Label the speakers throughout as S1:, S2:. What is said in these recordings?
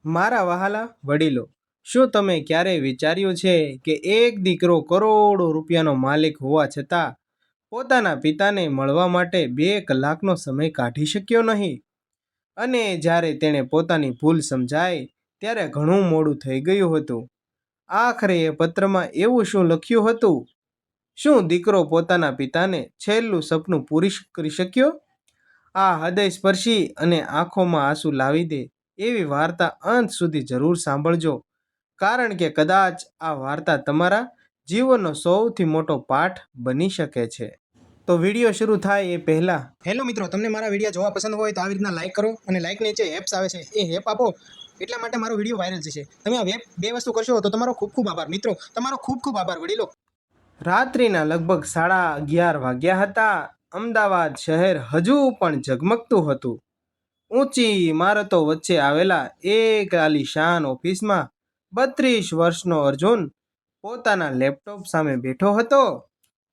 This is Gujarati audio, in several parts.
S1: મારા વહાલા વડીલો, શું તમે ક્યારેય વિચાર્યું છે કે એક દીકરો કરોડો રૂપિયાનો માલિક હોવા છતાં પોતાના પિતાને મળવા માટે 2 કલાકનો સમય કાઢી શક્યો નહીં? અને જ્યારે તેણે પોતાની ભૂલ સમજાય ત્યારે ઘણું મોડું થઈ ગયું હતું. આખરે એ પત્રમાં એવું શું લખ્યું હતું? શું દીકરો પોતાના પિતાને છેલ્લું સપનું પૂરી કરી શક્યો? આ હૃદયસ્પર્શી અને આંખોમાં આંસુ લાવી દે એવી વાર્તા અંત સુધી જરૂર સાંભળજો, કારણ કે કદાચ આ વાર્તા તમારા જીવનનો સૌથી મોટો પાઠ બની શકે છે. તો વિડીયો શરૂ થાય એ પહેલા,
S2: હેલો મિત્રો, તમને મારા વિડીયો જોવા પસંદ હોય તો આવી રીતના લાઈક કરો અને લાઈક નીચે એપ્સ આવે છે એ એપ આપો, એટલા માટે મારો વિડીયો વાયરલ જશે. તમે આ બે વસ્તુ કરશો તો તમારો ખૂબ ખૂબ આભાર મિત્રો, તમારો ખૂબ ખૂબ આભાર વડીલો.
S1: રાત્રિના લગભગ 11:30 વાગ્યા હતા. અમદાવાદ શહેર હજુ પણ ઝગમગતું હતું. ઊંચી ઇમારતો વચ્ચે આવેલા એક આલીશાન ઓફિસમાં 32 વર્ષનો અર્જુન પોતાના લેપટોપ સામે બેઠો હતો.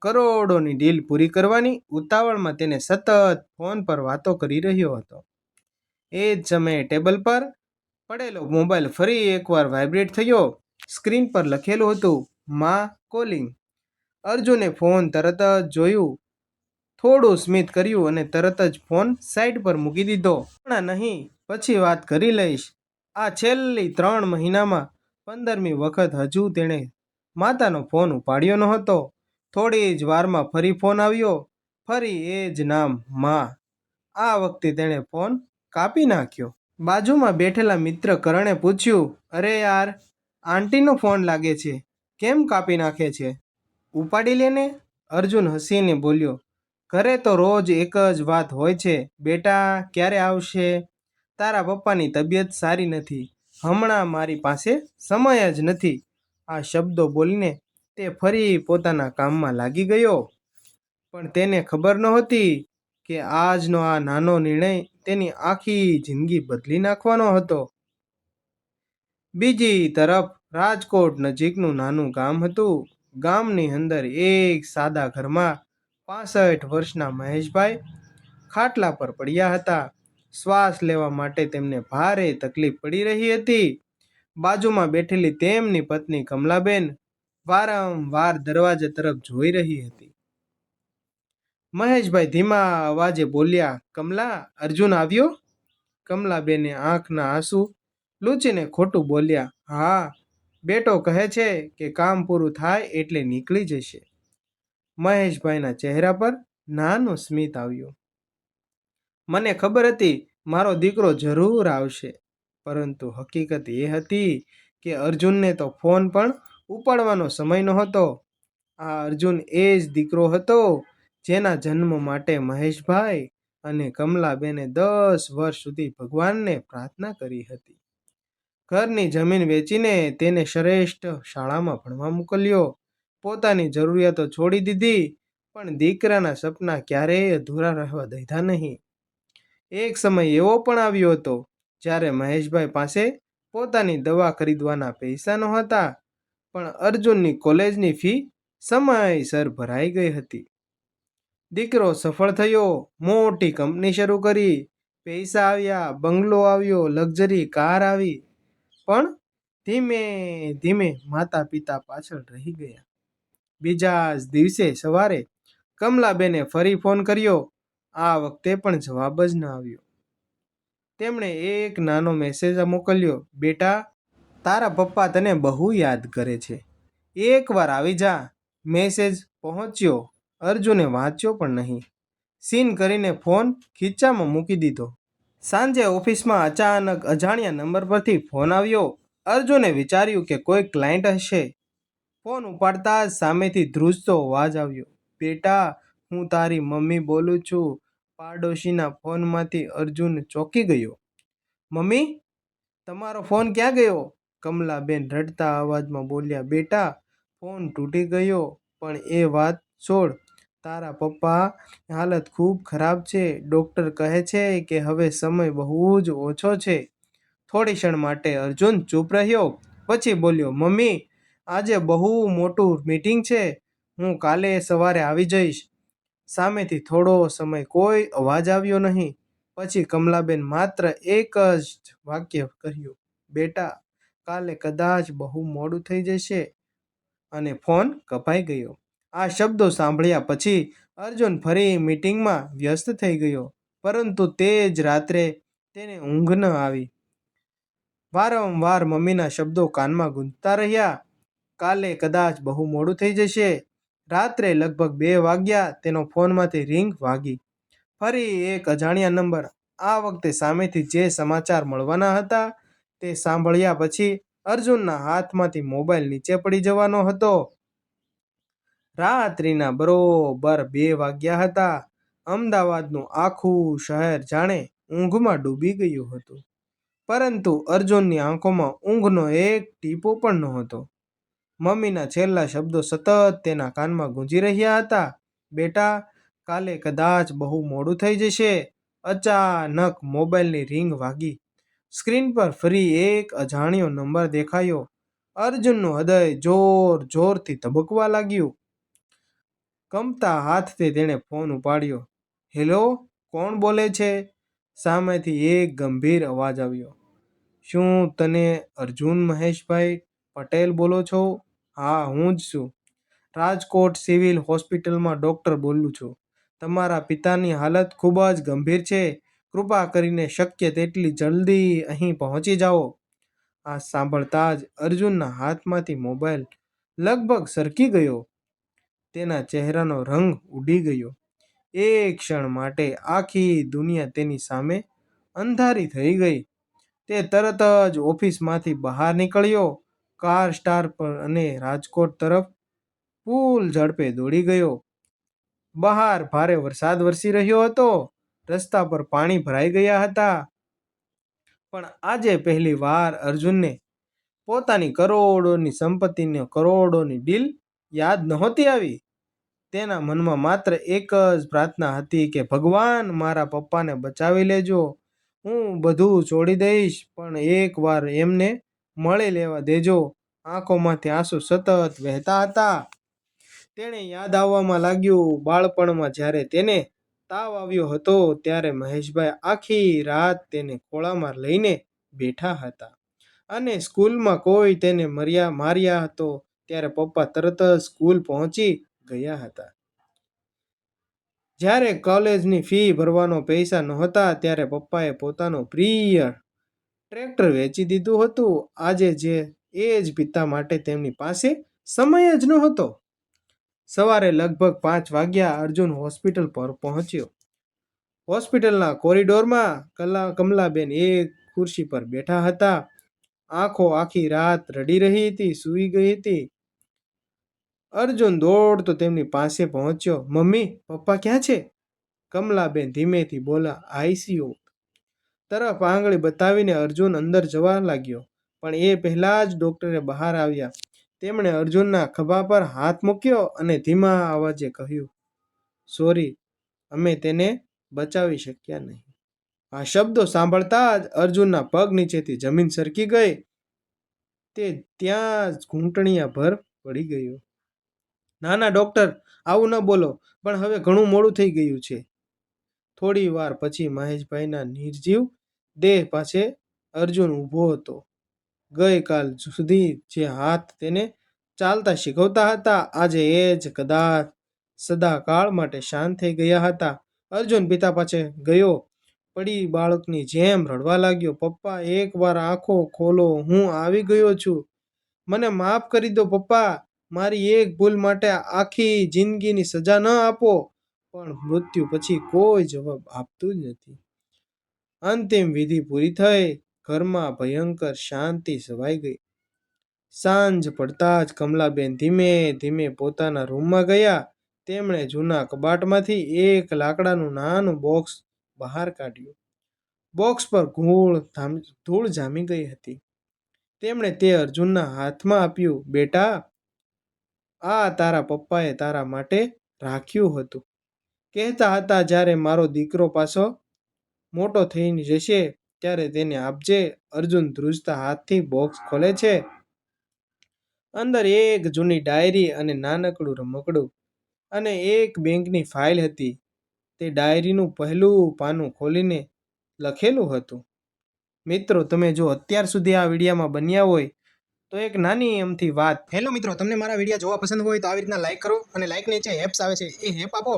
S1: કરોડોની ડીલ પૂરી કરવાની ઉતાવળમાં તેને સતત ફોન પર વાતો કરી રહ્યો હતો. એ જ સમયે ટેબલ પર પડેલો મોબાઈલ ફરી એકવાર વાઇબ્રેટ થયો. સ્ક્રીન પર લખેલું હતું, માં કોલિંગ. અર્જુને ફોન તરત જ જોયું, થોડું સ્મિત કર્યું અને તરત જ ફોન સાઈડ પર મૂકી દીધો. હમણાં નહીં, પછી વાત કરી લઈશ. આ છેલ્લી 3 મહિનામાં 15મી વખત હજુ તેણે માતાનો ફોન ઉપાડ્યો નહોતો. થોડી જ વારમાં ફરી ફોન આવ્યો. ફરી એ જ નામ, માં. આ વખતે તેણે ફોન કાપી નાખ્યો. બાજુમાં બેઠેલા મિત્ર કરણે પૂછ્યું, અરે યાર, આંટીનો ફોન લાગે છે, કેમ કાપી નાખે છે? ઉપાડી લેને. અર્જુન હસીને બોલ્યો, ઘરે તો રોજ એક જ વાત હોય છે, બેટા ક્યારે આવશે? તારા પપ્પાની તબિયત સારી નથી, હમણાં મારી પાસે સમય જ નથી. આ શબ્દો બોલીને તે ફરી પોતાના કામમાં લાગી ગયો. પણ તેને ખબર નહોતી કે આજનો આ નાનો નિર્ણય તેની આખી જિંદગી બદલી નાખવાનો હતો. બીજી તરફ રાજકોટ નજીકનું નાનું ગામ હતું. ગામની અંદર એક સાદા ઘરમાં 65 વર્ષના મહેશભાઈ ખાટલા પર પડ્યા હતા. શ્વાસ લેવા માટે તેમને ભારે તકલીફ પડી રહી હતી. બાજુમાં બેઠેલી તેમની પત્ની કમલાબેન વારંવાર દરવાજા તરફ જોઈ રહી હતી. મહેશભાઈ ધીમા અવાજે બોલ્યા, કમલા, અર્જુન આવ્યો? કમલાબેને આંખના આંસુ લૂછીને ખોટું બોલ્યા, હા, બેટો કહે છે કે કામ પૂરું થાય એટલે નીકળી જશે. મહેશભાઈના ચહેરા પર નાનું સ્મિત આવ્યું. મને ખબર હતી મારો દીકરો જરૂર આવશે, પરંતુ હકીકત એ હતી કે અર્જુનને તો ફોન પણ ઉપાડવાનો સમય નહોતો. આ અર્જુન એ જ દીકરો હતો જેના જન્મ માટે મહેશભાઈ અને કમલાબેને 10 વર્ષ સુધી ભગવાનને પ્રાર્થના કરી હતી. ઘરની જમીન વેચીને તેને શ્રેષ્ઠ શાળામાં ભણવા મોકલ્યો. પોતાની જરૂરિયાતો છોડી દીધી, પણ દીકરાના સપના ક્યારેય અધૂરા રહેવા દીધા નહીં. એક સમય એવો પણ આવ્યો હતો જ્યારે મહેશભાઈ પાસે પોતાની દવા ખરીદવાના પૈસા નહોતા, પણ અર્જુનની કોલેજની ફી સમયસર ભરાઈ ગઈ હતી. દીકરો સફળ થયો, મોટી કંપની શરૂ કરી, પૈસા આવ્યા, બંગલો આવ્યો, લક્ઝરી કાર આવી, પણ ધીમે ધીમે માતા પિતા પાછળ રહી ગયા. બીજા જ દિવસે સવારે કમલાબેને ફરી ફોન કર્યો. આ વખતે પણ જવાબ જ ન આવ્યો. તેમણે એક નાનો મેસેજ મોકલ્યો, બેટા, તારા પપ્પા તને બહુ યાદ કરે છે, એકવાર આવી જા. મેસેજ પહોંચ્યો, અર્જુને વાંચ્યો પણ નહીં. સીન કરીને ફોન ખીચામાં મૂકી દીધો. સાંજે ઓફિસમાં અચાનક અજાણ્યા નંબર પરથી ફોન આવ્યો. અર્જુને વિચાર્યું કે કોઈ ક્લાયન્ટ હશે. ફોન ઉપાડતા જ સામેથી ધ્રુજતો અવાજ આવ્યો, બેટા, હું તારી મમ્મી બોલું છું. પાડોશીના ફોનમાંથી અર્જુન ચોંકી ગયો. મમ્મી, તમારો ફોન ક્યાં ગયો? કમલાબેન રડતા અવાજમાં બોલ્યા, બેટા, ફોન તૂટી ગયો. પણ એ વાત છોડ, તારા પપ્પા હાલત ખૂબ ખરાબ છે. ડૉક્ટર કહે છે કે હવે સમય બહુ જ ઓછો છે. થોડી ક્ષણ માટે અર્જુન ચૂપ રહ્યો, પછી બોલ્યો, મમ્મી, આજે બહુ મોટું મીટિંગ છે, હું કાલે સવારે આવી જઈશ. સામેથી થોડો સમય કોઈ અવાજ આવ્યો નહીં. પછી કમલાબેન માત્ર એક જ વાક્ય કહ્યું, બેટા, કાલે કદાચ બહુ મોડું થઈ જશે. અને ફોન કપાઈ ગયો. આ શબ્દો સાંભળ્યા પછી અર્જુન ફરી મીટિંગમાં વ્યસ્ત થઈ ગયો. પરંતુ તે જ રાત્રે તેને ઊંઘ ન આવી. વારંવાર મમ્મીના શબ્દો કાનમાં ગૂંજતા રહ્યા. કાલે કદાચ બહુ મોડું થઈ જશે. રાત્રે લગભગ 2 વાગ્યા તેનો ફોનમાંથી રિંગ વાગી. ફરી એક અજાણ્યા નંબર. આ વખતે સામેથી જે સમાચાર મળવાના હતા તે સાંભળ્યા પછી અર્જુનના હાથમાંથી મોબાઈલ નીચે પડી જવાનો હતો. રાત્રિના બરોબર 2 વાગ્યા હતા. અમદાવાદનું આખું શહેર જાણે ઊંઘમાં ડૂબી ગયું હતું. પરંતુ અર્જુનની આંખોમાં ઊંઘનો એક ટીપો પણ નહોતો. મમ્મીના છેલ્લા શબ્દો સતત તેના કાનમાં ગૂંજી રહ્યા હતા. બેટા, કાલે કદાચ બહુ મોડું થઈ જશે. અચાનક મોબાઈલની રિંગ વાગી. સ્ક્રીન પર ફરી એક અજાણ્યો નંબર દેખાયો. અર્જુનનું હૃદય જોર જોરથી ધબકવા લાગ્યું. કંપતા હાથથી તેણે ફોન ઉપાડ્યો. હેલો, કોણ બોલે છે? સામેથી એક ગંભીર અવાજ આવ્યો. શું તમે અર્જુન મહેશભાઈ પટેલ બોલો છો? હા, હું જ છું. રાજકોટ સિવિલ હોસ્પિટલમાં ડૉક્ટર બોલું છું. તમારા પિતાની હાલત ખૂબ જ ગંભીર છે. કૃપા કરીને શક્ય તેટલી જલ્દી અહીં પહોંચી જાઓ. આ સાંભળતા જ અર્જુનના હાથમાંથી મોબાઈલ લગભગ સરકી ગયો. તેના ચહેરાનો રંગ ઉડી ગયો. એક ક્ષણ માટે આખી દુનિયા તેની સામે અંધારી થઈ ગઈ. તે તરત જ ઓફિસમાંથી બહાર નીકળ્યો, કાર સ્ટાર્ટ પર અને રાજકોટ તરફ ફૂલ ઝડપે દોડી ગયો. બહાર ભારે વરસાદ વરસી રહ્યો હતો. રસ્તા પર પાણી ભરાઈ ગયા હતા. પણ આજે પહેલી વાર અર્જુનને પોતાની કરોડોની સંપત્તિની કરોડોની ડીલ યાદ નહોતી આવી. તેના મનમાં માત્ર એક જ પ્રાર્થના હતી કે ભગવાન, મારા પપ્પાને બચાવી લેજો. હું બધું છોડી દઈશ, પણ એકવાર એમને મળી લેવા દેજો. આંખોમાંથી આંસુ સતત વહેતા હતા. તેને યાદ આવવામાં લાગ્યું, બાળપણમાં જ્યારે તેને તાવ આવ્યો હતો ત્યારે મહેશભાઈ આખી રાત તેને ખોળામાં લઈને બેઠા હતા. અને સ્કૂલમાં કોઈ તેને માર્યા હતો ત્યારે પપ્પા તરત જ સ્કૂલ પહોંચી ગયા હતા. જ્યારે કોલેજની ફી ભરવાનો પૈસા નહોતા ત્યારે પપ્પાએ પોતાનું પ્રિય ટ્રેક્ટર વેચી દીધું હતું. આજે એ જ પિતા માટે તેમની પાસે સમય જ નહોતો. સવારે લગભગ 5 વાગ્યા અર્જુન હોસ્પિટલ પર પહોંચ્યો. હોસ્પિટલના કોરિડોરમાં કમલાબેન એક ખુરશી પર બેઠા હતા. આંખો આખી રાત રડી રહી હતી, સૂઈ ગઈ હતી. અર્જુન દોડતો તેમની પાસે પહોંચ્યો. મમ્મી, પપ્પા ક્યાં છે? કમલાબેન ધીમેથી બોલ્યા. આઈસીયુ તરફ આંગળી બતાવીને અર્જુન અંદર જવા લાગ્યો. પણ એ પહેલા જ ડોક્ટરે બહાર આવ્યા. તેમણે અર્જુનના ખભા પર હાથ મૂક્યો અને ધીમા અવાજે કહ્યું, સોરી, અમે તેને બચાવી શક્યા નહીં. આ શબ્દો સાંભળતા જ અર્જુનના પગ નીચેથી જમીન સરકી ગઈ. તે ત્યાં જ ઘૂંટણિયા ભર પડી ગયો. ના ના ડૉક્ટર, આવું ન બોલો, પણ હવે ઘણું મોડું થઈ ગયું છે. થોડી વાર પછી મહેશભાઈના નિર્જીવ દેહ પાસે અર્જુન ઊભો હતો. ગઈકાલ સુધી જે હાથ તેને ચાલતા શીખવતા હતા, આજે એ જ કદાચ સદાકાળ માટે શાંત થઈ ગયા હતા. અર્જુન પિતા પાસે ગયો, પડી બાળકની જેમ રડવા લાગ્યો. પપ્પા, એકવાર આંખો ખોલો, હું આવી ગયો છું. મને માફ કરી દો પપ્પા. મારી એક ભૂલ માટે આખી જિંદગીની સજા ન આપો. પણ મૃત્યુ પછી કોઈ જવાબ આપતું જ નથી. અંતિમ વિધિ પૂરી થઈ. ઘરમાં ભયંકર શાંતિ છવાઈ ગઈ. સાંજ પડતા જ કમલાબેન ધીમે ધીમે પોતાના રૂમમાં ગયા. તેમણે જૂના કબાટમાંથી એક લાકડાનું નાનું બોક્સ બહાર કાઢ્યું. બોક્સ પર ધૂળ જામી ગઈ હતી. તેમણે તે અર્જુનના હાથમાં આપ્યું. બેટા, આ તારા પપ્પાએ તારા માટે રાખ્યું હતું. કહેતા હતા, જ્યારે મારો દીકરો પાછો મોટો થઈ જશે ત્યારે તેને આપજે. અર્જુન ધ્રુજતા હાથથી બોક્સ ખોલે છે. અંદર એક જૂની ડાયરી અને નાનકડું રમકડું અને એક બેંકની ફાઇલ હતી. તે ડાયરીનું પહેલું પાનું ખોલીને લખેલું હતું, મિત્રો તમે જો અત્યાર સુધી આ વિડીયામાં બન્યા હોય તો એક નાની એમથી વાત.
S2: હેલો મિત્રો, તમને મારા વિડીયો જોવા પસંદ હોય તો આવી રીતના લાઈક કરો અને લાઈક નીચે હેપ્સ આવે છે એ હેપ આપો,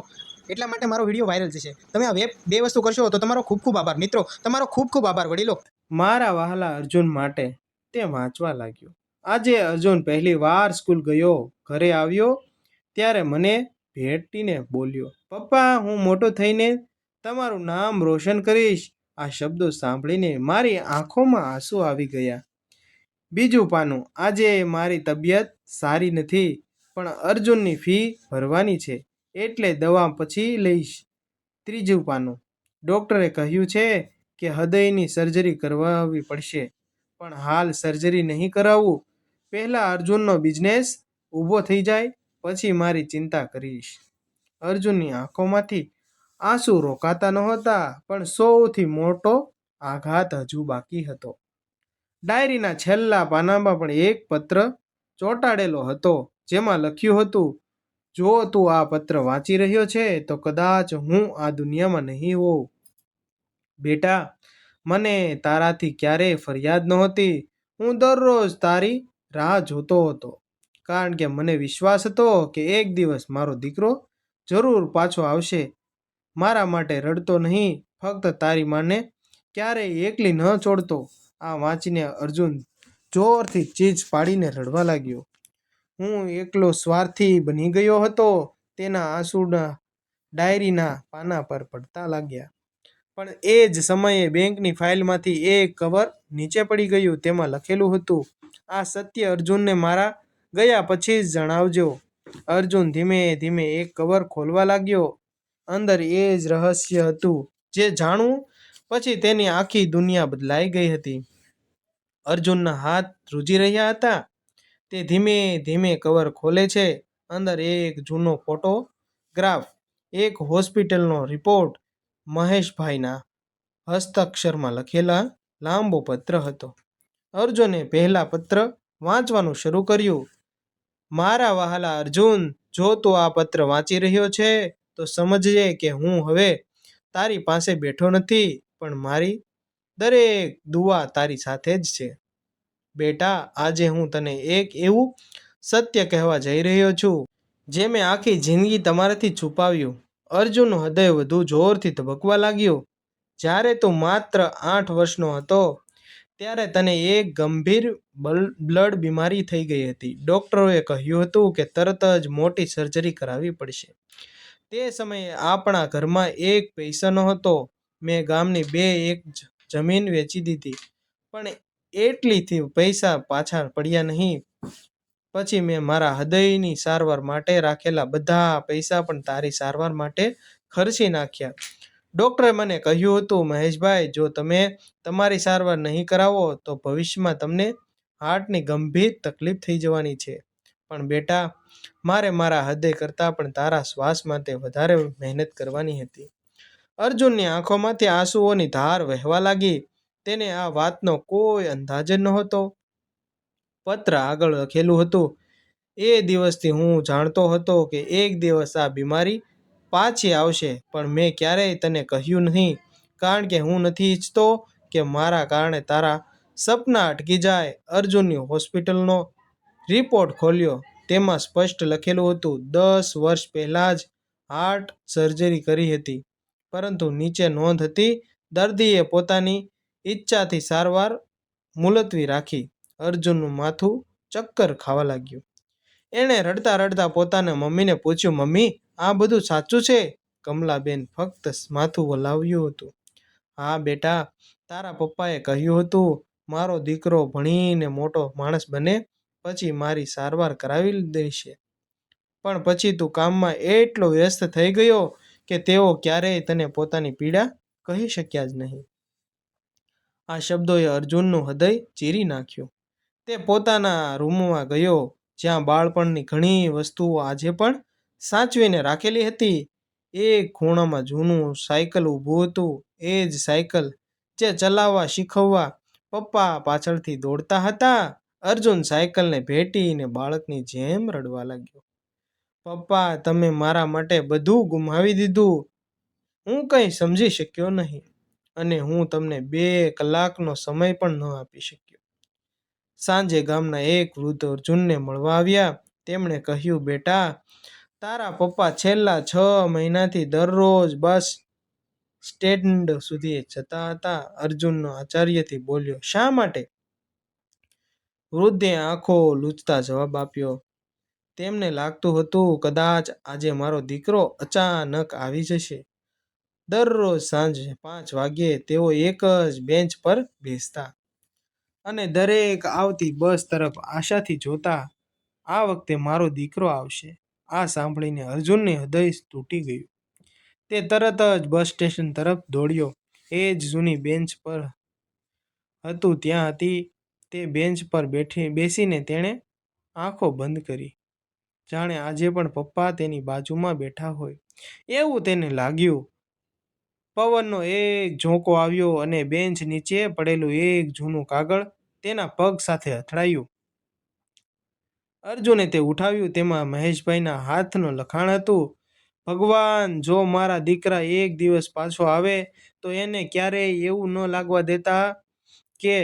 S2: એટલા માટે મારો વિડીયો વાયરલ થશે. તમે આ બે વસ્તુ કરશો તો તમારો ખૂબ ખૂબ આભાર. મિત્રો, તમારો ખૂબ ખૂબ આભાર વડીલો.
S1: મારા વહાલા અર્જુન માટે તે વાંચવા લાગ્યો. આજે અર્જુન પહેલી વાર સ્કૂલ ગયો. ઘરે આવ્યો ત્યારે મને ભેટીને બોલ્યો, પપ્પા, હું મોટો થઈને તમારું નામ રોશન કરીશ. આ શબ્દો સાંભળીને મારી આંખોમાં આંસુ આવી ગયા. બીજું પાનું. આજે મારી તબિયત સારી નથી, પણ અર્જુનની ફી ભરવાની છે, એટલે દવા પછી લઈશ. ત્રીજું પાનું. ડૉક્ટરે કહ્યું છે કે હૃદયની સર્જરી કરાવવી પડશે, પણ હાલ સર્જરી નહીં કરાવવું. પહેલાં અર્જુનનો બિઝનેસ ઊભો થઈ જાય પછી મારી ચિંતા કરીશ. અર્જુનની આંખોમાંથી આંસુ રોકાતા નહોતા, પણ સૌથી મોટો આઘાત હજુ બાકી હતો. ડાયરીના છેલ્લા પાનામાં પણ એક પત્ર ચોંટાડેલો હતો, જેમાં લખ્યું હતું, જો તું આ પત્ર વાંચી રહ્યો છે તો કદાચ હું આ દુનિયામાં નહીં હોઉં. બેટા, મને તારાથી ક્યારેય ફરિયાદ નહોતી. હું દરરોજ તારી રાહ જોતો હતો, કારણ કે મને વિશ્વાસ હતો કે એક દિવસ મારો દીકરો જરૂર પાછો આવશે. મારા માટે રડતો નહીં, ફક્ત તારી માને ક્યારેય એકલી ન છોડતો. આ વાંચીને અર્જુન જોરથી ચીજ પાડીને રડવા લાગ્યો. હું એકલો સ્વાર્થી બની ગયો હતો. તેના આંસુના ડાયરીના પાના પર પડતા લાગ્યા. પણ એ જ સમયે બેંકની ફાઇલમાંથી એક કવર નીચે પડી ગયું. તેમાં લખેલું હતું, આ સત્ય અર્જુનને મારા ગયા પછી જ જણાવજો. અર્જુન ધીમે ધીમે એક કવર ખોલવા લાગ્યો. અંદર એ જ રહસ્ય હતું જે જાણવું પછી તેની આખી દુનિયા બદલાઈ ગઈ હતી. અર્જુનના હાથ ધ્રુજી રહ્યા હતા. તે ધીમે ધીમે કવર ખોલે છે. અંદર એક જૂનો ફોટોગ્રાફ, એક હોસ્પિટલનો રિપોર્ટ, મહેશભાઈના હસ્તાક્ષરમાં લખેલા લાંબો પત્ર હતો. અર્જુને પહેલા પત્ર વાંચવાનું શરૂ કર્યું. મારા વહાલા અર્જુન, જો તું આ પત્ર વાંચી રહ્યો છે તો સમજજે કે હું હવે તારી પાસે બેઠો નથી, પણ મારી દરેક દુઆ તારી સાથે જ છે. બેટા, આજે હું તને એક એવું સત્ય કહેવા જઈ રહ્યો છું જે મેં આખી જિંદગી તમારાથી છુપાવ્યું. અર્જુનનું હૃદય વધુ જોરથી ધબકવા લાગ્યું. જ્યારે તું માત્ર 8 વર્ષનો હતો ત્યારે તને એક ગંભીર બ્લડ બીમારી થઈ ગઈ હતી. ડૉક્ટરોએ કહ્યું હતું કે તરત જ મોટી સર્જરી કરાવવી પડશે. તે સમયે આપણા ઘરમાં એક પૈસા નહોતો. મેં ગામની 2 એક જમીન વેચી દીધી, પણ એટલીથી પૈસા પાછા પડ્યા નહીં. પછી મેં મારા હૃદયની સારવાર માટે રાખેલા બધા પૈસા પણ તારી સારવાર માટે ખર્ચી નાખ્યા. ડૉક્ટરે મને કહ્યું હતું, મહેશભાઈ, જો તમે તમારી સારવાર નહીં કરાવો તો ભવિષ્યમાં તમને હાર્ટની ગંભીર તકલીફ થઈ જવાની છે. પણ બેટા, મારે મારા હૃદય કરતાં પણ તારા શ્વાસ માટે વધારે મહેનત કરવાની હતી. અર્જુનની આંખોમાંથી આંસુઓની ધાર વહેવા લાગી. તેને આ વાતનો કોઈ અંદાજ જ નહોતો. પત્ર આગળ લખેલું હતું, એ દિવસથી હું જાણતો હતો કે એક દિવસ આ બીમારી પાછી આવશે, પણ મેં ક્યારેય તને કહ્યું નહીં, કારણ કે હું નથી ઈચ્છતો કે મારા કારણે તારા સપના અટકી જાય. અર્જુનની હોસ્પિટલનો રિપોર્ટ ખોલ્યો. તેમાં સ્પષ્ટ લખેલું હતું, 10 વર્ષ પહેલાં જ હાર્ટ સર્જરી કરી હતી, પરંતુ નીચે નોંધ હતી, દર્દીએ પોતાની ઈચ્છાથી સારવાર મુલતવી રાખી. અર્જુનનું માથું ચક્કર ખાવા લાગ્યું. એણે રડતા રડતા પોતાના મમ્મીને પૂછ્યું, મમ્મી, આ બધું સાચું છે? કમલાબેન ફક્ત માથું હલાવ્યું હતું. હા બેટા, તારા પપ્પાએ કહ્યું હતું, મારો દીકરો ભણીને મોટો માણસ બને પછી મારી સારવાર કરાવી દેશે. પણ પછી તું કામમાં એટલો વ્યસ્ત થઈ ગયો કે તેઓ ક્યારેય તને પોતાની પીડા કહી શક્યા જ નહીં. આ શબ્દોએ અર્જુનનું હૃદય ચીરી નાખ્યું. તે પોતાના રૂમમાં ગયો, જ્યાં બાળપણની ઘણી વસ્તુઓ આજે પણ સાચવીને રાખેલી હતી. એક ખૂણામાં જૂનું સાયકલ ઊભું હતું, એ જ સાયકલ જે ચલાવવા શીખવવા પપ્પા પાછળથી દોડતા હતા. અર્જુન સાયકલને ભેટીને બાળકની જેમ રડવા લાગ્યો. પપ્પા, તમે મારા માટે બધું ગુમાવી દીધું. હું કંઈ સમજી શક્યો નહીં. અને હું તમને 2 કલાકનો સમય પણ ન આપી શક્યો. સાંજે ગામના એક વૃદ્ધ અર્જુનને મળવા આવ્યા. તેમણે કહ્યું, બેટા, તારા પપ્પા છેલ્લા 6 મહિનાથી દરરોજ બસ સ્ટેન્ડ સુધી જતા હતા. અર્જુનનો આશ્ચર્યથી બોલ્યો, શા માટે? વૃદ્ધે આંખો લૂછતા જવાબ આપ્યો, તેમને લાગતું હતું કદાચ આજે મારો દીકરો અચાનક આવી જશે. દરરોજ સાંજે 5 વાગ્યે તેઓ એક જ બેન્ચ પર બેસતા અને દરેક આવતી બસ તરફ આશાથી જોતા. આ વખતે મારો દીકરો આવશે. આ સાંભળીને અર્જુનનું હૃદય તૂટી ગયું. તે તરત જ બસ સ્ટેશન તરફ દોડ્યો. એ જ જૂની બેન્ચ પર હતું ત્યાં હતી. તે બેન્ચ પર બેસીને તેણે આંખો બંધ કરી. જાણે આજે પણ પપ્પા તેની બાજુમાં બેઠા હોય એવું તેને લાગ્યું. પવનનો એક ઝોંકો આવ્યો અને બેન્ચ નીચે પડેલું એક જૂનું કાગળ તેના પગ સાથે અથડાયું. અર્જુને તે ઉઠાવ્યું. તેમાં મહેશભાઈના હાથનું લખાણ હતું, ભગવાન, જો મારા દીકરા એક દિવસ પાછો આવે તો એને ક્યારેય એવું ન લાગવા દેતા કે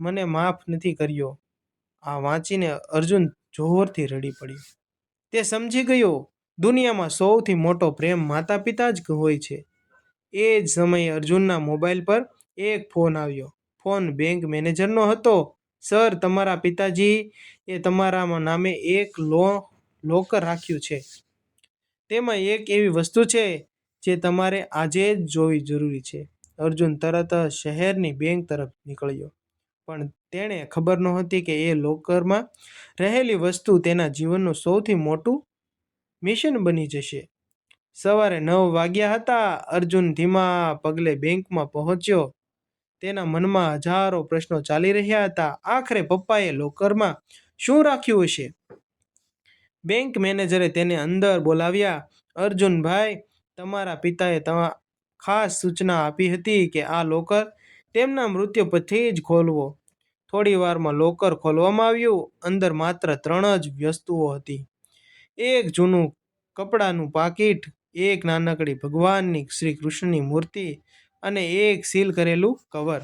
S1: મને માફ નથી કર્યો. આ વાંચીને અર્જુન જોરથી રડી પડ્યો. તે સમજી ગયો, દુનિયામાં સૌથી મોટો પ્રેમ માતા પિતા જ હોય છે. એ જ સમયે અર્જુનના મોબાઈલ પર એક ફોન આવ્યો. ફોન બેંક મેનેજરનો હતો. સર, તમારા પિતાજી એ તમારા નામે એક લોકર રાખ્યું છે. તેમાં એક એવી વસ્તુ છે જે તમારે આજે જ જોવી જરૂરી છે. અર્જુન તરત જ શહેરની બેંક તરફ નીકળ્યો. પણ તેણે ખબર નહોતી કે એ લોકરમાં રહેલી વસ્તુ તેના જીવનનું સૌથી મોટું મિશન બની જશે. સવારે 9 વાગ્યા હતા. અર્જુન ધીમા પગલે બેંકમાં પહોંચ્યો. તેના મનમાં હજારો પ્રશ્નો ચાલી રહ્યા હતા. આખરે પપ્પાએ લોકરમાં શું રાખ્યું હશે? બેંક મેનેજરે તેને અંદર બોલાવ્યા. અર્જુનભાઈ, તમારા પિતાએ ખાસ સૂચના આપી હતી કે આ લોકર તેમના મૃત્યુ પછી જ ખોલવો. થોડી વારમાં લોકર ખોલવામાં આવ્યું. અંદર માત્ર 3 જ વસ્તુઓ હતી. એક જૂનું કપડાનું પાકીટ, એક નાનકડી ભગવાનની શ્રી કૃષ્ણની મૂર્તિ અને એક સીલ કરેલું કવર,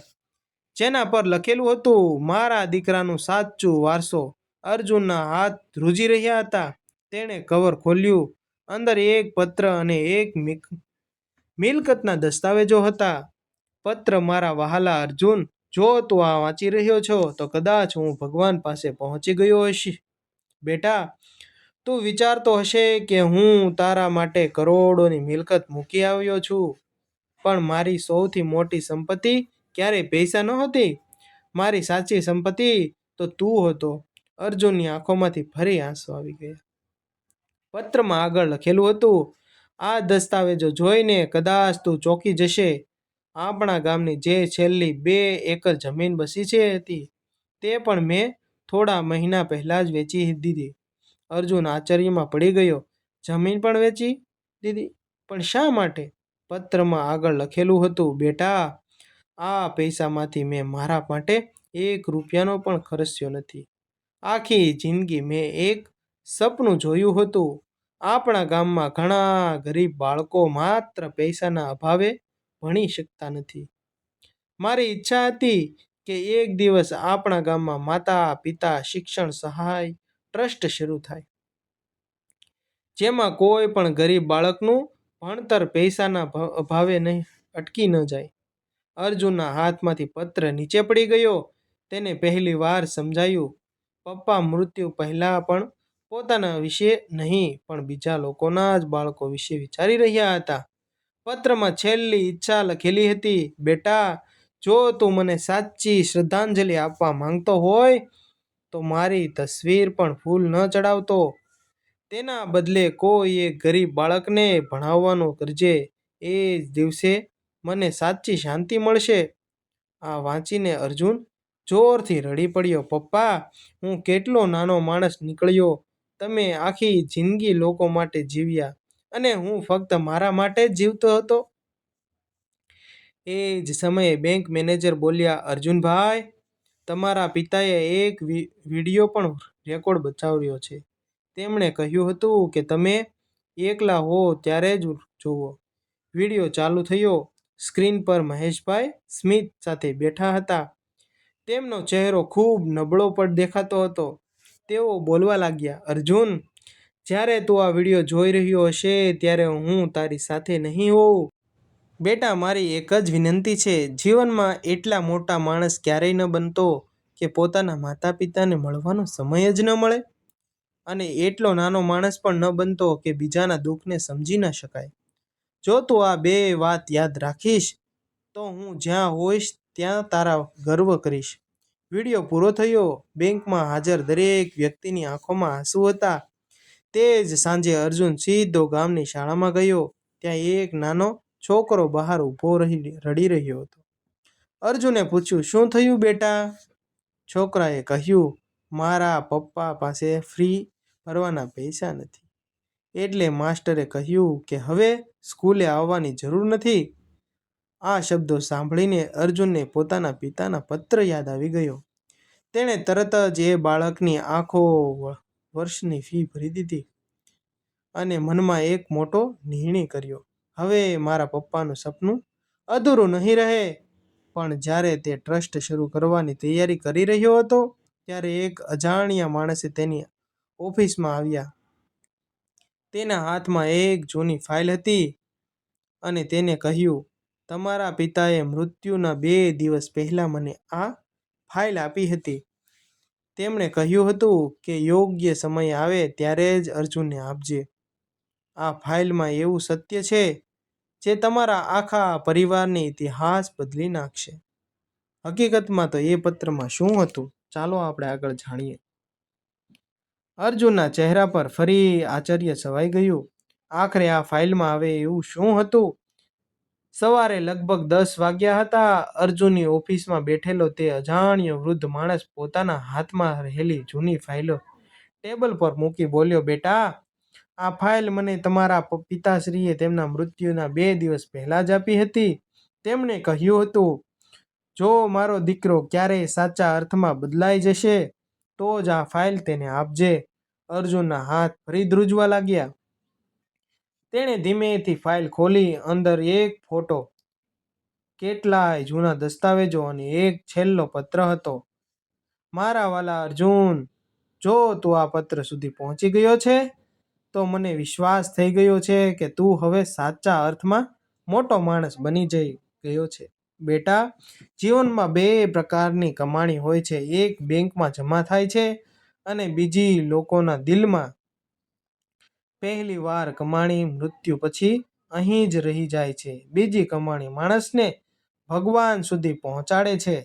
S1: જેના પર લખેલું હતું, મારા દીકરાનું સાચું વારસો. અર્જુનના હાથ ધ્રુજી રહ્યા હતા. તેણે કવર ખોલ્યું. અંદર એક પત્ર અને એક મિલકતના દસ્તાવેજો હતા. પત્ર, મારા વહાલા અર્જુન, જો તું આ વાંચી રહ્યો છો તો કદાચ હું ભગવાન પાસે પહોંચી ગયો હશે. બેટા, તું વિચારતો હશે કે હું તારા માટે કરોડોની મિલકત મૂકી આવ્યો છું. પણ મારી સૌથી મોટી સંપત્તિ ક્યારેય પૈસા નહોતી. મારી સાચી સંપત્તિ તો તું હતો. અર્જુનની આંખોમાંથી ફરી આંસુ આવી ગયા. પત્રમાં આગળ લખેલું હતું, આ દસ્તાવેજો જોઈને કદાચ તું ચોંકી જશે. આપણા ગામની જે છેલ્લી 2 એકર જમીન બચી હતી તે પણ મેં થોડા મહિના પહેલા જ વેચી દીધી. અર્જુન આશ્ચર્યમાં પડી ગયો. જમીન પણ વેચી દીધી? પણ શા માટે? પત્રમાં આગળ લખેલું હતું, બેટા, આ પૈસામાંથી મેં મારા માટે 1 રૂપિયાનો પણ ખર્ચ્યો નથી. આખી જિંદગી મેં એક સપનું જોયું હતું. આપણા ગામમાં ઘણા ગરીબ બાળકો માત્ર પૈસાના અભાવે ભણી શકતા નથી. મારી ઈચ્છા હતી કે એક દિવસ આપણા ગામમાં માતા પિતા શિક્ષણ સહાય ટ્રસ્ટ શરૂ થાય, જેમાં કોઈ પણ ગરીબ બાળકનું ભણતર પૈસાના અભાવે અટકી ન જાય. અર્જુનના હાથમાંથી પત્ર નીચે પડી ગયો. તેને પહેલી વાર સમજાયું, પપ્પા મૃત્યુ પહેલાં પણ પોતાના વિશે નહીં પણ બીજા લોકોના જ બાળકો વિશે વિચારી રહ્યા હતા. પત્રમાં છેલ્લી ઈચ્છા લખેલી હતી, બેટા, જો તું મને સાચી શ્રદ્ધાંજલિ આપવા માંગતો હોય તો મારી તસવીર પણ ફૂલ ન ચડાવતો. તેના બદલે કોઈ એક ગરીબ બાળકને ભણાવવાનું કરજે. એ જ દિવસે મને સાચી શાંતિ મળશે. આ વાંચીને અર્જુન જોરથી રડી પડ્યો. પપ્પા, હું કેટલો નાનો માણસ નીકળ્યો. તમે આખી જિંદગી લોકો માટે જીવ્યા અને હું ફક્ત મારા માટે જ જીવતો હતો. એ જ સમયે બેંક મેનેજર બોલ્યા, અર્જુનભાઈ, તમારા પિતાએ એક વિડીયો પણ રેકોર્ડ બચાવ્યો છે. તેમણે કહ્યું હતું કે તમે એકલા હો ત્યારે જ જુઓ. વિડીયો ચાલુ થયો. સ્ક્રીન પર મહેશભાઈ સ્મિત સાથે બેઠા હતા. તેમનો ચહેરો ખૂબ નબળો પણ દેખાતો હતો. તેઓ બોલવા લાગ્યા, અર્જુન, જ્યારે તું આ વિડીયો જોઈ રહ્યો હશે ત્યારે હું તારી સાથે નહીં હોઉં. બેટા, મારી એક જ વિનંતી છે. જીવનમાં એટલા મોટા માણસ ક્યારેય ન બનતો કે પોતાના માતા પિતાને મળવાનો સમય જ ન મળે, અને એટલો નાનો માણસ પણ ન બનતો કે બીજાના દુઃખને સમજી ન શકાય. જો તું આ બે વાત યાદ રાખીશ તો હું જ્યાં હોઈશ ત્યાં તારા ગર્વ કરીશ. વિડીયો પૂરો થયો. બેંકમાં હાજર દરેક વ્યક્તિની આંખોમાં આંસુ હતા. તે જ સાંજે અર્જુન સીધો ગામની શાળામાં ગયો. ત્યાં એક નાનો છોકરો બહાર ઊભો રડી રહ્યો હતો. અર્જુને પૂછ્યું, શું થયું બેટા? છોકરાએ કહ્યું, મારા પપ્પા પાસે ફી ભરવાના પૈસા નથી, એટલે માસ્ટરે કહ્યું કે હવે સ્કૂલે આવવાની જરૂર નથી. આ શબ્દો સાંભળીને અર્જુનને પોતાના પિતાના પત્ર યાદ આવી ગયો. તેણે તરત જ એ બાળકની આખો વર્ષની ફી ભરી દીધી અને મનમાં એક મોટો નિર્ણય કર્યો. હવે મારા પપ્પાનું સપનું અધૂરું નહીં રહે. પણ જ્યારે તે ટ્રસ્ટ શરૂ કરવાની તૈયારી કરી રહ્યો હતો ત્યારે એક અજાણ્યા માણસે તેની ઓફિસમાં આવ્યા. તેના હાથમાં એક જૂની ફાઇલ હતી અને તેને કહ્યું, તમારા પિતાએ મૃત્યુના 2 દિવસ પહેલાં મને આ ફાઇલ આપી હતી. તેમણે કહ્યું હતું કે યોગ્ય સમય આવે ત્યારે જ અર્જુનને આપજે. આ ફાઇલમાં એવું સત્ય છે જે તમારા આખા પરિવારની ઇતિહાસ બદલી નાખશે. હકીકતમાં તો એ પત્રમાં શું હતું, ચાલો આપણે આગળ જાણીએ. અર્જુનના ચહેરા પર ફરી આશ્ચર્ય છવાઈ ગયું. આખરે આ ફાઇલમાં આવે એવું શું હતું? સવારે લગભગ 10 વાગ્યા હતા. અર્જુનની ઓફિસમાં બેઠેલો તે અજાણ્યો વૃદ્ધ માણસ પોતાના હાથમાં રહેલી જૂની ફાઇલો ટેબલ પર મૂકી બોલ્યો, બેટા, આ ફાઇલ મને તમારા પિતાશ્રીએ તેમના મૃત્યુના 2 દિવસ પહેલાં જ આપી હતી. તેમણે કહ્યું હતું, જો મારો દીકરો ક્યારેય સાચા અર્થમાં બદલાઈ જશે તો જ આ ફાઇલ તેને આપજે. અર્જુનના હાથ ફરી ધ્રુજવા લાગ્યા. તેણે ધીમેથી ફાઇલ ખોલી. અંદર એક ફોટો, કેટલાય જૂના દસ્તાવેજો અને એક છેલ્લો પત્ર હતો. મારા વાલા અર્જુન, જો તું આ પત્ર સુધી પહોંચી ગયો છે તો મને વિશ્વાસ થઈ ગયો છે કે તું હવે સાચા અર્થમાં મોટો માણસ બની ગયો છે. બેટા, જીવનમાં 2 પ્રકારની કમાણી હોય છે. એક બેંકમાં જમા થાય છે અને બીજી લોકોના દિલમાં. પહેલી વાર કમાણી મૃત્યુ પછી અહીં જ રહી જાય છે. બીજી કમાણી માણસને ભગવાન સુધી પહોંચાડે છે.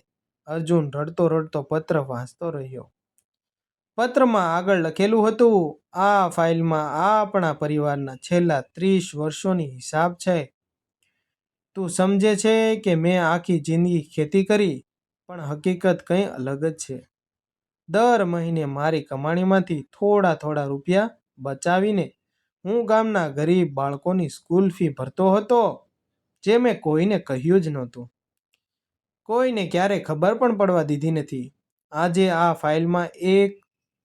S1: અર્જુન રડતો રડતો પત્ર વાંચતો રહ્યો. પત્રમાં આગળ લખેલું હતું, આ ફાઇલમાં આપણા પરિવારના છેલ્લા 30 વર્ષોની હિસાબ છે. તું સમજે છે કે મેં આખી જિંદગી ખેતી કરી, પણ હકીકત કંઈ અલગ જ છે. દર મહિને મારી કમાણીમાંથી થોડા થોડા રૂપિયા બચાવીને હું ગામના ગરીબ બાળકોની સ્કૂલ ફી ભરતો હતો, જે મેં કોઈને કહ્યું જ નહોતું. કોઈને ક્યારેય ખબર પણ પડવા દીધી નથી. આજે આ ફાઇલમાં એક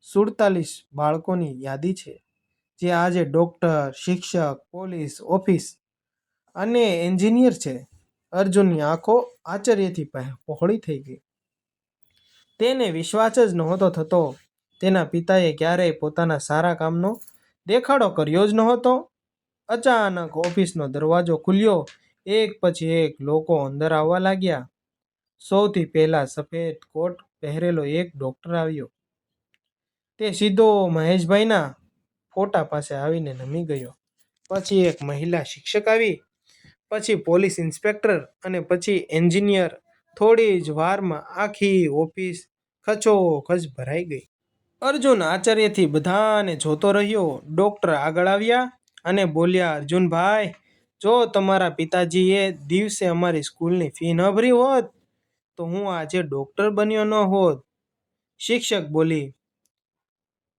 S1: 47 બાળકોની યાદી છે, જે આજે ડૉક્ટર, શિક્ષક, પોલીસ ઓફિસર અને એન્જિનિયર છે. અર્જુનની આંખો આશ્ચર્યથી પહોળી થઈ ગઈ. તેને વિશ્વાસ જ નહોતો થતો. તેના પિતાએ ક્યારેય પોતાના સારા કામનો દેખાડો કર્યો જ નહોતો. અચાનક ઓફિસનો દરવાજો ખુલ્યો. એક પછી એક લોકો અંદર આવવા લાગ્યા. સૌથી પહેલા સફેદ કોટ પહેરેલો એક ડૉક્ટર આવ્યો. તે સીધો મહેશભાઈના ફોટા પાસે આવીને નમી ગયો. પછી એક મહિલા શિક્ષક આવી, પછી પોલીસ ઇન્સ્પેક્ટર અને પછી એન્જિનિયર. થોડી જ વારમાં આખી ઓફિસ ખચોખચ ભરાઈ ગઈ. અર્જુન આશ્ચર્યથી બધાને જોતો રહ્યો. ડૉક્ટર આગળ આવ્યા અને બોલ્યા, અર્જુનભાઈ, જો તમારા પિતાજીએ દિવસે અમારી સ્કૂલની ફી ન ભરી હોત તો હું આજે ડૉક્ટર બન્યો ન હોત. શિક્ષક બોલી,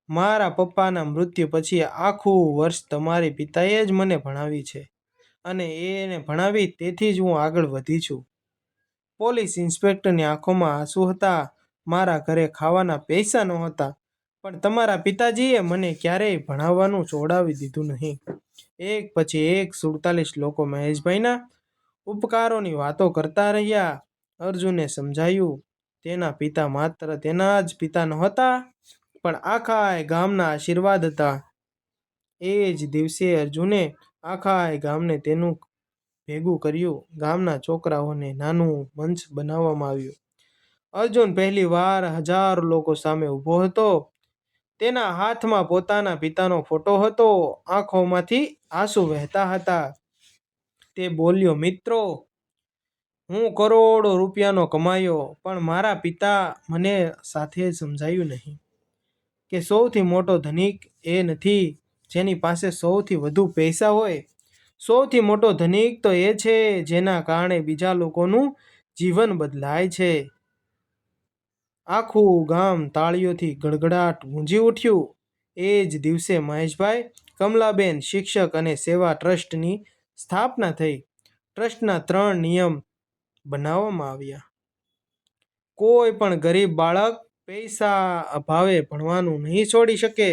S1: મારા પપ્પાના મૃત્યુ પછી આખું વર્ષ તમારી પિતાએ જ મને ભણાવી છે અને એને ભણાવી તેથી જ હું આગળ વધી છું. પોલીસ ઇન્સ્પેક્ટરની આંખોમાં આંસુ હતા. મારા ઘરે ખાવાના પૈસા નહોતા, પણ તમારા પિતાજીએ મને ક્યારેય ભણાવવાનું છોડાવી દીધું નહીં. એક પછી એક 47 લોકો મહેશભાઈના ઉપકારોની વાતો કરતા રહ્યા. અર્જુને સમજાયું, તેના પિતા માત્ર તેના જ પિતા નહોતા, પણ આખા ગામના આશીર્વાદ હતા. એ જ દિવસે અર્જુને આખા ગામને તેનું ભેગું કર્યું. ગામના છોકરાઓને નાનું મંચ બનાવવામાં આવ્યું. અર્જુન પહેલી વાર હજારો લોકો સામે ઊભો હતો. તેના હાથમાં પોતાના પિતાનો ફોટો હતો. આંખોમાંથી આંસુ વહેતા હતા. તે બોલ્યો, મિત્રો, હું કરોડો રૂપિયાનો કમાયો, પણ મારા પિતા મને સાથે સમજાયું નહીં કે સૌથી મોટો ધનિક એ નથી જેની પાસે સૌથી વધુ પૈસા હોય. સૌથી મોટો ધનિક તો એ છે જેના કારણે બીજા લોકોનું જીવન બદલાય છે. આખું ગામ તાળીઓથી ગડગડાટ ગુંજી ઉઠ્યું. એ જ દિવસે મહેશભાઈ, કમલાબેન શિક્ષક અને સેવા ટ્રસ્ટની સ્થાપના થઈ. ટ્રસ્ટના 3 નિયમ બનાવવામાં આવ્યા. કોઈ પણ ગરીબ બાળક પૈસા અભાવે ભણવાનું નહીં છોડી શકે.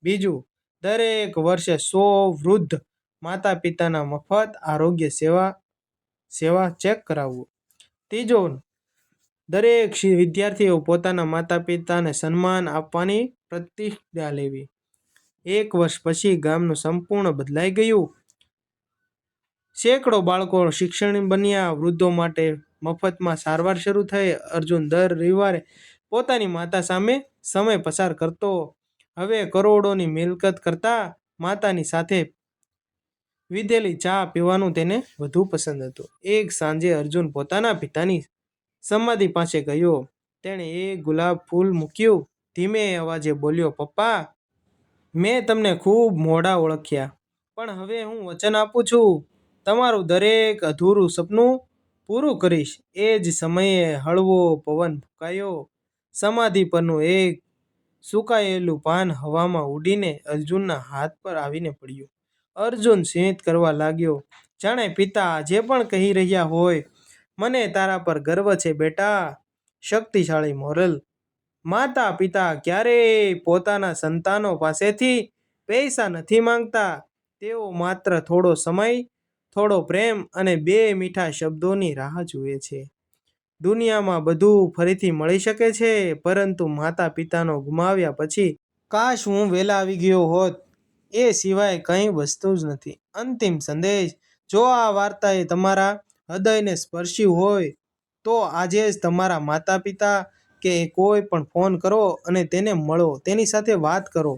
S1: બીજું, દરેક વર્ષે 100 વૃદ્ધ માતા પિતાના મફત આરોગ્ય સેવા ચેક કરાવવું. ત્રીજો, દરેક વિદ્યાર્થીઓ પોતાના માતા પિતાને સન્માન આપવાની પ્રતિજ્ઞા લેવી. 1 વર્ષ પછી ગામનું સંપૂર્ણ બદલાઈ ગયું. સેંકડો બાળકો શિક્ષણ બન્યા. વૃદ્ધો માટે મફતમાં સારવાર શરૂ થઈ. અર્જુન દર રવિવારે પોતાની માતા સામે સમય પસાર કરતો. હવે કરોડોની મિલકત કરતાં માતાની સાથે વિધેલી ચા પીવાનું તેને વધુ પસંદ હતું. એક સાંજે અર્જુન પોતાના પિતાની સમાધિ પાસે ગયો. તેણે એક ગુલાબ ફૂલ મૂક્યું. ધીમે અવાજે બોલ્યો, પપ્પા, મેં તમને ખૂબ મોડા ઓળખ્યા, પણ હવે હું વચન આપું છું, તમારું દરેક અધૂરું સપનું પૂરું કરીશ. એ જ સમયે હળવો પવન ફૂંકાયો. સમાધિ પરનું એક સુકાયેલું પાન હવામાં ઉડીને અર્જુનના હાથ પર આવીને પડ્યું. અર્જુન સ્મિત કરવા લાગ્યો, જાણે પિતા આજે પણ કહી રહ્યા હોય, મને તારા પર ગર્વ છે બેટા. શક્તિશાળી મોરલ: માતા પિતા ક્યારેય પોતાના સંતાનો પાસેથી પૈસા નથી માંગતા. તેઓ માત્ર થોડો સમય, થોડો પ્રેમ અને 2 મીઠા શબ્દોની રાહ જુએ છે. દુનિયામાં બધું ફરીથી મળી શકે છે, પરંતુ માતા પિતાનો ગુમાવ્યા પછી કાશ હું વહેલા આવી ગયો હોત, એ સિવાય કંઈ વસ્તુ જ નથી. અંતિમ સંદેશ: જો આ વાર્તાએ તમારા હૃદયને સ્પર્શ્યું હોય, તો આજે જ તમારા માતા પિતા કે કોઈ પણ ફોન કરો અને તેને મળો, તેની સાથે વાત કરો.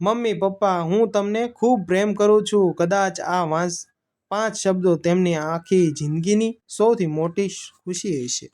S1: મમ્મી, પપ્પા, હું તમને ખૂબ પ્રેમ કરું છું. કદાચ આ 5 શબ્દો તેમની આખી જિંદગીની સૌથી મોટી ખુશી હશે.